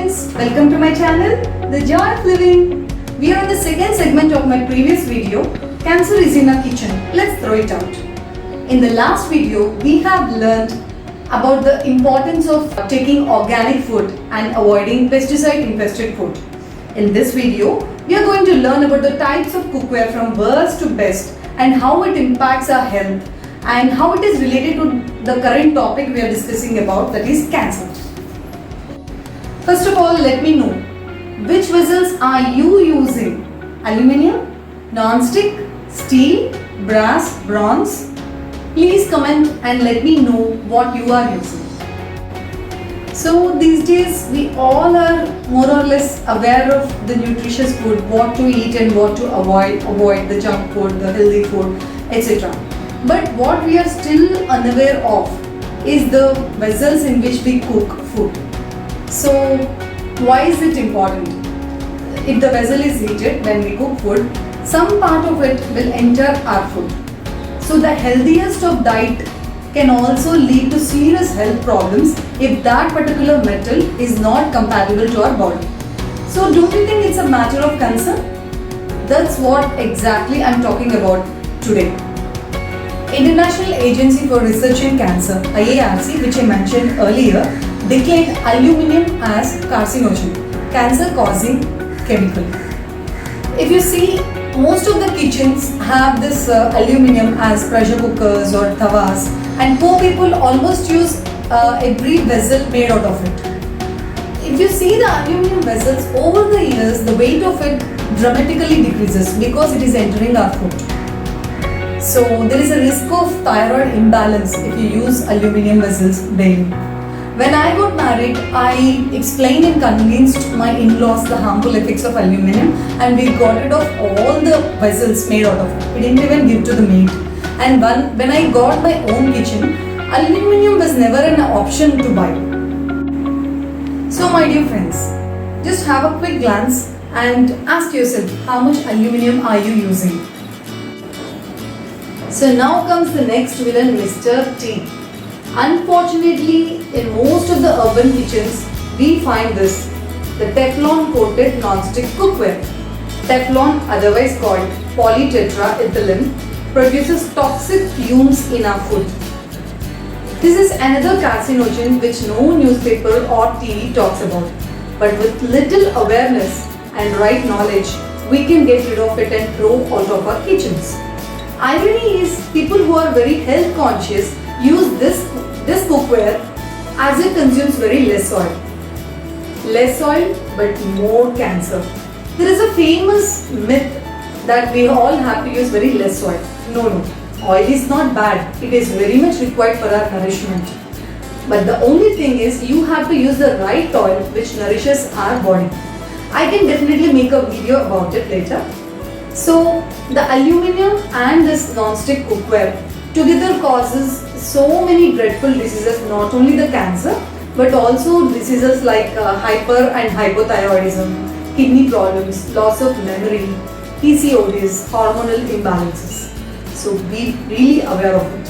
friends, welcome to my channel, The Joy of Living. We are on the second segment of my previous video, Cancer is in our kitchen. Let's throw it out. In the last video, we have learned about the importance of taking organic food and avoiding pesticide-infested food. In this video, we are going to learn about the types of cookware from worst to best and how it impacts our health and how it is related to the current topic we are discussing about, that is cancer. First of all, let me know, which vessels are you using? Aluminium, non-stick, steel, brass, bronze? Please comment and let me know what you are using. So these days we all are more or less aware of the nutritious food, what to eat and what to avoid the junk food, the healthy food, etc. But what we are still unaware of is the vessels in which we cook food. So why is it important? If the vessel is heated when we cook food, some part of it will enter our food. So the healthiest of diet can also lead to serious health problems if that particular metal is not compatible to our body. So don't you think it's a matter of concern? That's what exactly I'm talking about today. International Agency for Research in Cancer, IARC, which I mentioned earlier, declared aluminium as carcinogen, cancer-causing chemical. If you see, most of the kitchens have this aluminium as pressure cookers or tawas, and poor people almost use every vessel made out of it. If you see the aluminium vessels, over the years the weight of it dramatically decreases because it is entering our food. So there is a risk of thyroid imbalance if you use aluminium vessels daily. When I got married, I explained and convinced my in-laws the harmful effects of aluminium, and we got rid of all the vessels made out of it. We didn't even give to the maid. And when I got my own kitchen, aluminium was never an option to buy. So my dear friends, just have a quick glance and ask yourself, how much aluminium are you using? So now comes the next villain, Mr. T. Unfortunately, in most of the urban kitchens, we find this, the Teflon coated non-stick cookware. Teflon, otherwise called polytetraethylene, produces toxic fumes in our food. This is another carcinogen which no newspaper or TV talks about. But with little awareness and right knowledge, we can get rid of it and throw out of our kitchens. Irony is, people who are very health conscious use this cookware as it consumes very less oil. Less oil but more cancer. There is a famous myth that we all have to use very less oil. No. Oil is not bad. It is very much required for our nourishment. But the only thing is you have to use the right oil which nourishes our body. I can definitely make a video about it later. So the aluminium and this non-stick cookware together causes so many dreadful diseases, not only the cancer but also diseases like hyper and hypothyroidism, kidney problems, loss of memory, PCODs, hormonal imbalances. So be really aware of it.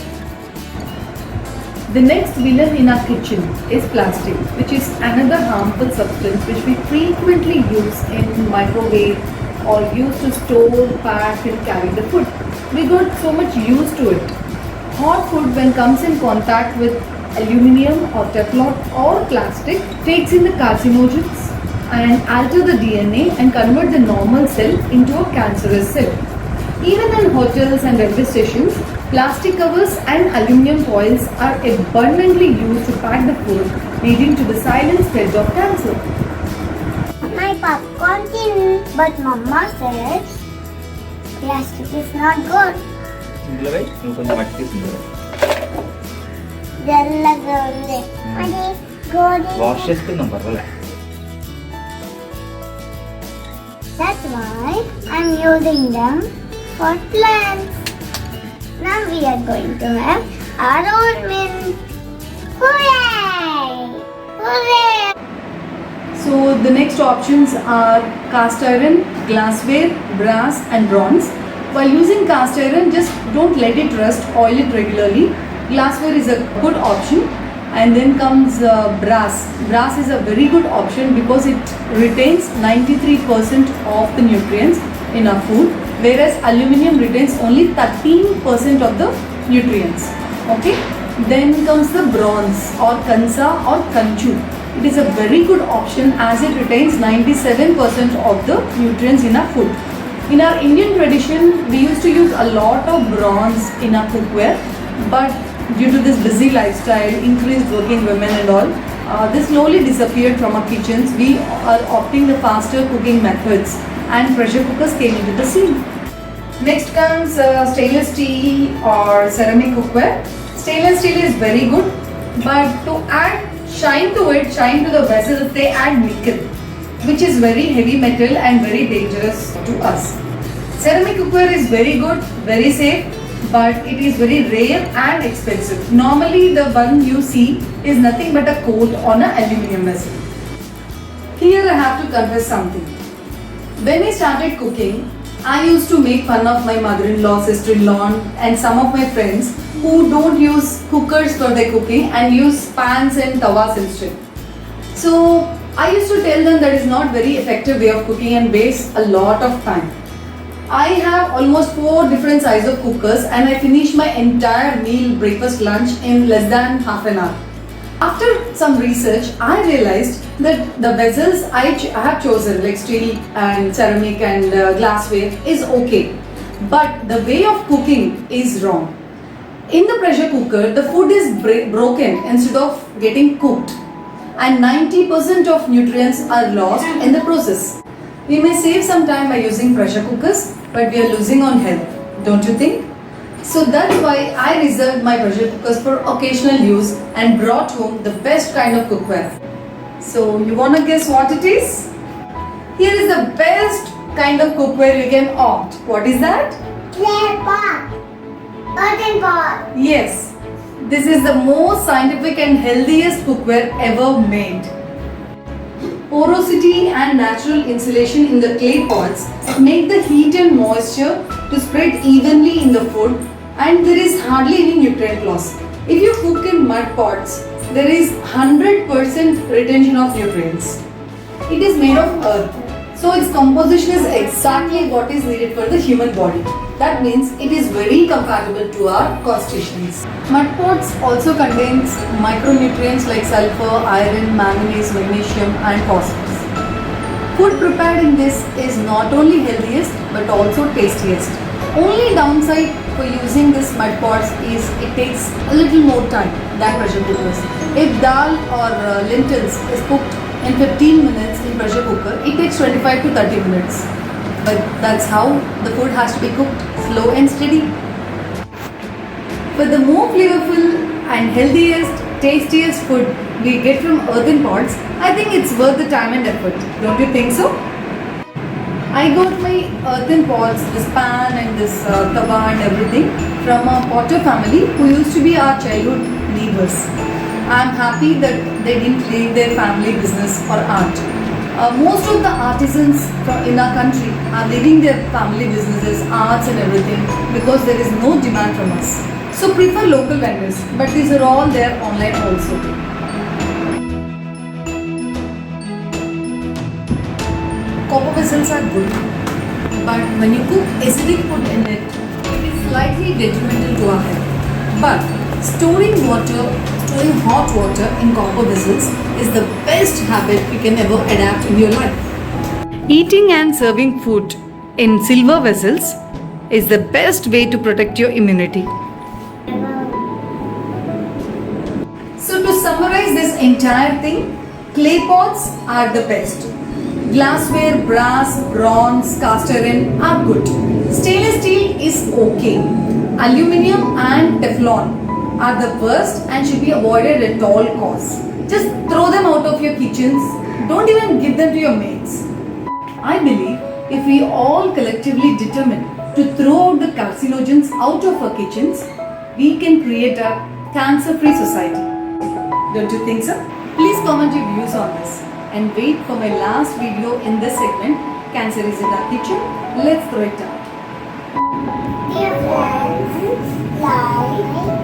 The next villain in our kitchen is plastic, which is another harmful substance which we frequently use in microwave or use to store, pack and carry the food. We got so much used to it. Hot food, when comes in contact with aluminium or Teflon or plastic, takes in the carcinogens and alter the DNA and convert the normal cell into a cancerous cell. Even in hotels and railway stations, plastic covers and aluminium foils are abundantly used to pack the food, leading to the silent spread of cancer. My popcorn tin, but Mama says plastic is not good. That's why I'm using them for plants. Now we are going to have our own mint. Hooray! Hooray! So the next options are cast iron, glassware, brass and bronze. While using cast iron, just don't let it rust, oil it regularly. Glassware is a good option. And then comes brass. Brass is a very good option because it retains 93% of the nutrients in our food, whereas aluminium retains only 13% of the nutrients. Okay. Then comes the bronze or kansa or kanchu. It is a very good option as it retains 97% of the nutrients in our food. In our Indian tradition, we used to use a lot of bronze in our cookware, but due to this busy lifestyle, increased working women and all, this slowly disappeared from our kitchens. We are opting the faster cooking methods and pressure cookers came into the scene. Next comes stainless steel or ceramic cookware. Stainless steel is very good, but to add shine to it, shine to the vessels, they add nickel, which is very heavy metal and very dangerous to us. Ceramic cookware is very good, very safe, but it is very rare and expensive. Normally the one you see is nothing but a coat on an aluminium vessel. Here I have to confess something. When I started cooking, I used to make fun of my mother-in-law, sister-in-law and some of my friends who don't use cookers for their cooking and use pans and tawas instead. So I used to tell them that is not very effective way of cooking and waste a lot of time. I have almost 4 different sizes of cookers and I finish my entire meal, breakfast, lunch in less than half an hour. After some research, I realized that the vessels I have chosen like steel and ceramic and glassware is okay. But the way of cooking is wrong. In the pressure cooker, the food is broken instead of getting cooked. And 90% of nutrients are lost in the process. We may save some time by using pressure cookers, but we are losing on health, don't you think? So that's why I reserved my pressure cookers for occasional use and brought home the best kind of cookware. So you wanna guess what it is? Here is the best kind of cookware you can opt. What is that? Clay pot. Earthen pot. Yes, this is the most scientific and healthiest cookware ever made. Porosity and natural insulation in the clay pots make the heat and moisture to spread evenly in the food and there is hardly any nutrient loss. If you cook in mud pots, there is 100% retention of nutrients. It is made of earth, so its composition is exactly what is needed for the human body. That means it is very compatible to our constitutions. Mud pots also contains micronutrients like sulfur, iron, manganese, magnesium and phosphorus. Food prepared in this is not only healthiest but also tastiest. Only downside for using this mud pots is it takes a little more time than pressure cookers. If dal or lentils is cooked in 15 minutes in pressure cooker, it takes 25 to 30 minutes. But that's how the food has to be cooked, slow and steady. For the more flavorful and healthiest, tastiest food we get from earthen pots, I think it's worth the time and effort. Don't you think so? I got my earthen pots, this pan and this tawa and everything from a potter family who used to be our childhood neighbors. I'm happy that they didn't leave their family business or art. Most of the artisans in our country are leaving their family businesses, arts and everything because there is no demand from us. So prefer local vendors, but these are all there online also. Copper vessels are good, but when you cook acidic food in it, it is slightly detrimental to our health. But storing hot water in copper vessels is the best habit you can ever adapt in your life. Eating and serving food in silver vessels is the best way to protect your immunity. So to summarize this entire thing, clay pots are the best. Glassware, brass, bronze, cast iron are good. Stainless steel is okay. Aluminium and Teflon are the worst and should be avoided at all costs. Just throw them out of your kitchens. Don't even give them to your mates. I believe if we all collectively determine to throw out the carcinogens out of our kitchens, we can create a cancer-free society. Don't you think so? Please comment your views on this and wait for my last video in this segment, Cancer is in our kitchen. Let's throw it out. Dear friends, like,